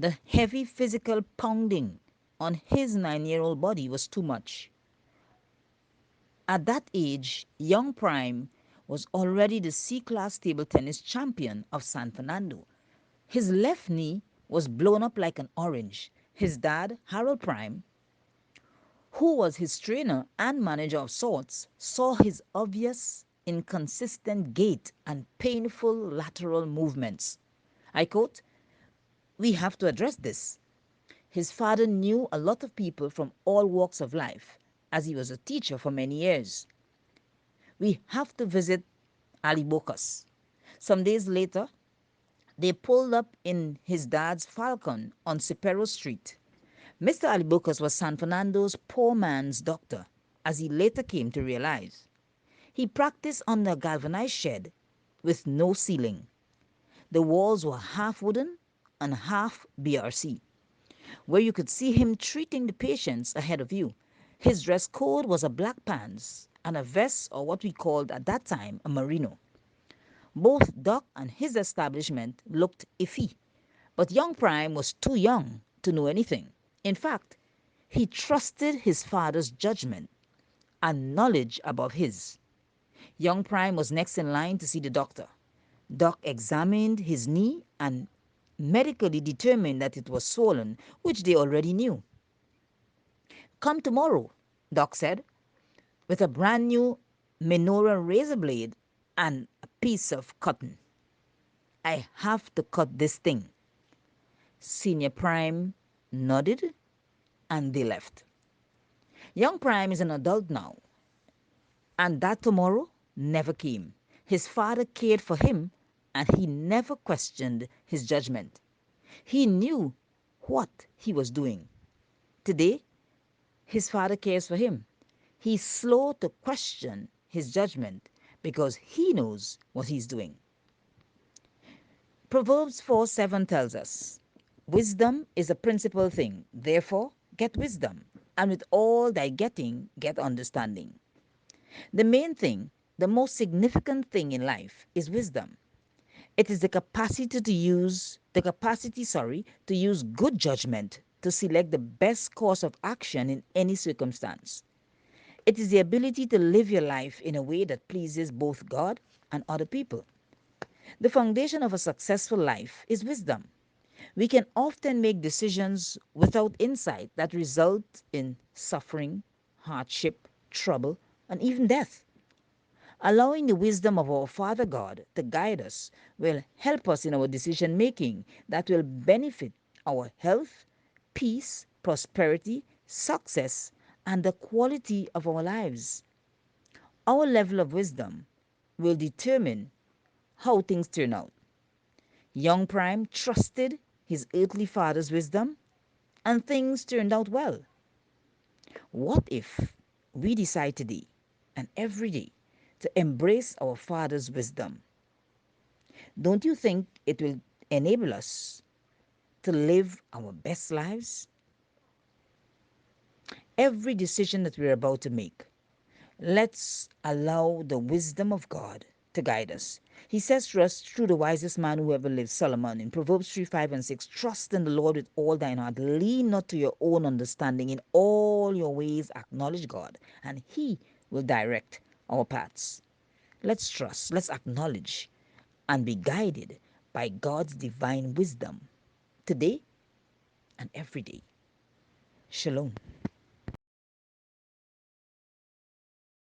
The heavy physical pounding on his 9-year-old body was too much. At that age, young Prime was already the C-class table tennis champion of San Fernando. His left knee was blown up like an orange. His dad, Harold Prime, who was his trainer and manager of sorts, saw his obvious, inconsistent gait and painful lateral movements. I quote, "We have to address this." His father knew a lot of people from all walks of life, as he was a teacher for many years. "We have to visit Ali Bokas." Some days later, they pulled up in his dad's Falcon on Cipero Street. Mr. Albuquerque was San Fernando's poor man's doctor, as he later came to realize. He practiced under a galvanized shed with no ceiling. The walls were half wooden and half BRC, where you could see him treating the patients ahead of you. His dress code was a black pants and a vest, or what we called at that time a merino. Both Doc and his establishment looked iffy, but young Prime was too young to know anything. In fact, he trusted his father's judgment and knowledge above his. Young Prime was next in line to see the doctor. Doc examined his knee and medically determined that it was swollen, which they already knew. "Come tomorrow," Doc said, "with a brand new Menorah razor blade and a piece of cotton. I have to cut this thing." Senior Prime nodded and they left. Young Prime is an adult now, and that tomorrow never came. His father cared for him and he never questioned his judgment. He knew what he was doing. Today, his father cares for him. He's slow to question his judgment because he knows what he's doing. Proverbs 4:7 tells us, "Wisdom is a principal thing. Therefore, get wisdom, and with all thy getting, get understanding." The main thing, the most significant thing in life is wisdom. It is the capacity to use good judgment to select the best course of action in any circumstance. It is the ability to live your life in a way that pleases both God and other people. The foundation of a successful life is wisdom. We can often make decisions without insight that result in suffering, hardship, trouble, and even death. Allowing the wisdom of our Father God to guide us will help us in our decision making that will benefit our health, peace, prosperity, success, and the quality of our lives. Our level of wisdom will determine how things turn out. Young Prime trusted his earthly father's wisdom, and things turned out well. What if we decide today and every day to embrace our Father's wisdom? Don't you think it will enable us to live our best lives? Every decision that we're about to make, let's allow the wisdom of God to guide us. He says to us through the wisest man who ever lived, Solomon, in Proverbs 3:5 and 6, "Trust in the Lord with all thine heart. Lean not to your own understanding. In all your ways acknowledge God, and he will direct our paths." Let's trust, let's acknowledge, and be guided by God's divine wisdom today and every day. Shalom.